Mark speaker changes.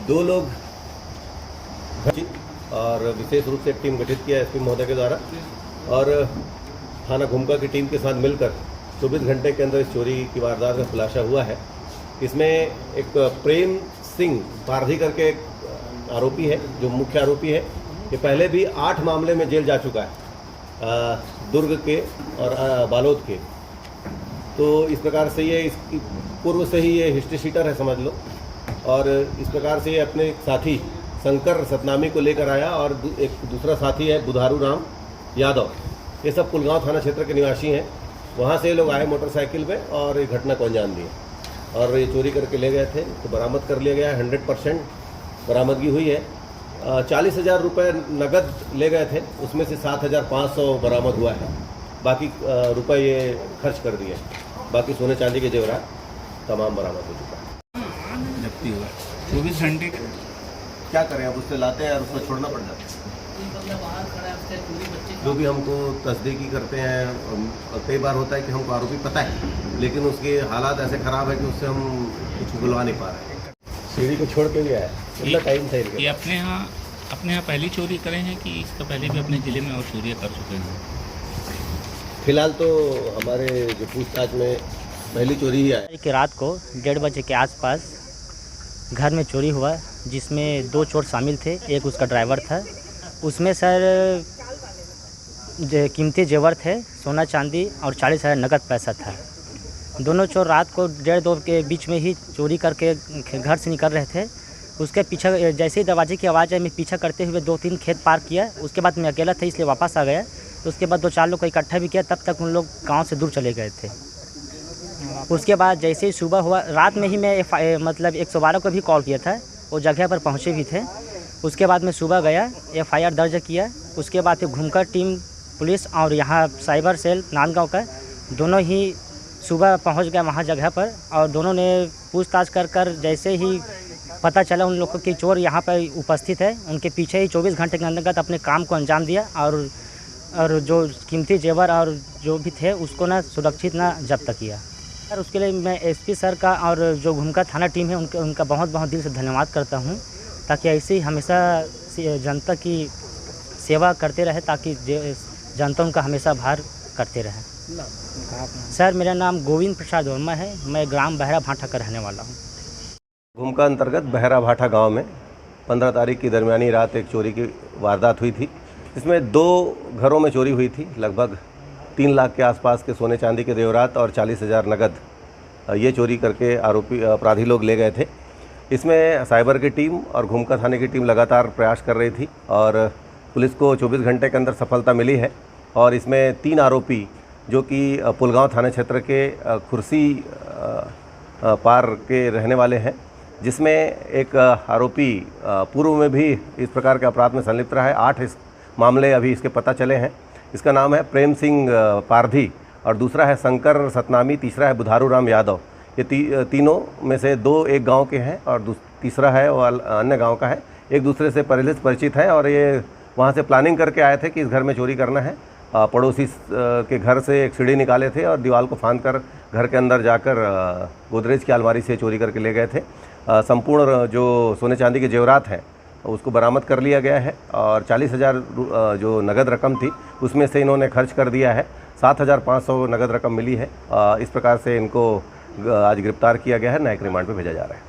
Speaker 1: दो लोग और विशेष रूप से एक टीम गठित किया एसपी महोदय के द्वारा और थाना घुमका की टीम के साथ मिलकर 24 घंटे के अंदर इस चोरी की वारदात का खुलासा हुआ है। इसमें एक प्रेम सिंह पारधी करके एक आरोपी है जो मुख्य आरोपी है। ये पहले भी 8 मामले में जेल जा चुका है, दुर्ग के और बालोद के। तो इस प्रकार से ये इसकी पूर्व से ही ये हिस्ट्री शीटर है समझ लो। और इस प्रकार से ये अपने साथी शंकर सतनामी को लेकर आया और एक दूसरा साथी है बुधारू राम यादव। ये सब कुलगांव थाना क्षेत्र के निवासी हैं। वहाँ से ये लोग आए मोटरसाइकिल में और ये घटना को अंजाम दिए और ये चोरी करके ले गए थे। तो बरामद कर लिया गया है, 100% बरामदगी हुई है। 40,000 रुपये नगद ले गए थे, उसमें से 7,500 बरामद हुआ है। बाकी रुपये ये खर्च कर दिए। बाकी सोने चांदी के जेवरात तमाम बरामद हो चुका है।
Speaker 2: जब्ती हुआ 24 घंटे
Speaker 1: क्या करें, अब उससे लाते हैं और उसको छोड़ना पड़ जाता है। जो भी हमको तस्दीकी करते हैं, कई बार होता है कि हमको आरोपी पता है लेकिन उसके हालात ऐसे ख़राब है कि उससे हम कुछ बुलवा नहीं पा रहे हैं। सीढ़ी को छोड़ के गया है, कितना टाइम था
Speaker 2: ये अपने यहाँ पहली चोरी करे हैं कि इसका पहले भी अपने ज़िले में और चोरियाँ कर चुके हैं?
Speaker 1: फिलहाल तो हमारे जो पूछताछ में पहली चोरी ही आई
Speaker 3: कि रात को 1:30 बजे के आसपास घर में चोरी हुआ जिसमें 2 चोर शामिल थे। एक उसका ड्राइवर था। उसमें सर कीमती जेवर थे, सोना चांदी और 40,000 नगद पैसा था। दोनों चोर रात को 1:30-2 के बीच में ही चोरी करके घर से निकल रहे थे। उसके पीछे जैसे ही दरवाजे की आवाज़ आई, मैं पीछा करते हुए 2-3 खेत पार किया। उसके बाद मैं अकेला था इसलिए वापस आ गया। तो उसके बाद 2-4 लोग को इकट्ठा भी किया, तब तक उन लोग गांव से दूर चले गए थे। उसके बाद जैसे ही सुबह हुआ, रात में ही मैं 112 को भी कॉल किया था, वो जगह पर पहुँचे भी थे। उसके बाद मैं सुबह गया, FIR दर्ज किया। उसके बाद फिर घूमकर टीम पुलिस और यहाँ साइबर सेल नांदगांव का दोनों ही सुबह पहुँच गए वहाँ जगह पर। और दोनों ने पूछताछ कर जैसे ही पता चला उन लोगों की चोर यहाँ पर उपस्थित है, उनके पीछे ही 24 घंटे के अंतर्गत अपने काम को अंजाम दिया और जो कीमती जेवर और जो भी थे उसको ना सुरक्षित ना जब्त किया। सर उसके लिए मैं SP सर का और जो घुमका थाना टीम है उनका बहुत बहुत दिल से धन्यवाद करता हूँ, ताकि ऐसे ही हमेशा जनता की सेवा करते रहे, ताकि जनता उनका हमेशा भार करते रहे। सर मेरा नाम गोविंद प्रसाद वर्मा है, मैं ग्राम बहरा भाटा का रहने वाला हूँ।
Speaker 1: घुमका अंतर्गत बहरा भाटा गांव में 15 तारीख की दरमियानी रात एक चोरी की वारदात हुई थी। इसमें 2 घरों में चोरी हुई थी। लगभग 3 लाख के आसपास के सोने चांदी के जेवरात और 40,000 नगद ये चोरी करके अपराधी लोग ले गए थे। इसमें साइबर की टीम और घुमका थाने की टीम लगातार प्रयास कर रही थी और पुलिस को 24 घंटे के अंदर सफलता मिली है। और इसमें 3 आरोपी जो कि पुलगांव थाना क्षेत्र के खुर्सी पार के रहने वाले हैं, जिसमें एक आरोपी पूर्व में भी इस प्रकार के अपराध में संलिप्त रहा है। 8 इस मामले अभी इसके पता चले हैं। इसका नाम है प्रेम सिंह पारधी और दूसरा है शंकर सतनामी, तीसरा है बुधारू राम यादव। ये तीनों में से 2 एक गांव के हैं और तीसरा है वो अन्य गांव का है। एक दूसरे से पहले से परिचित हैं और ये वहाँ से प्लानिंग करके आए थे कि इस घर में चोरी करना है। पड़ोसी के घर से एक सीढ़ी निकाले थे और दीवार को फांद कर घर के अंदर जाकर गोदरेज की अलमारी से चोरी करके ले गए थे। संपूर्ण जो सोने चांदी के जेवरात हैं उसको बरामद कर लिया गया है और 40,000 जो नगद रकम थी उसमें से इन्होंने खर्च कर दिया है। 7,500 नगद रकम मिली है। इस प्रकार से इनको आज गिरफ्तार किया गया है, न्यायिक रिमांड पे भेजा जा रहा है।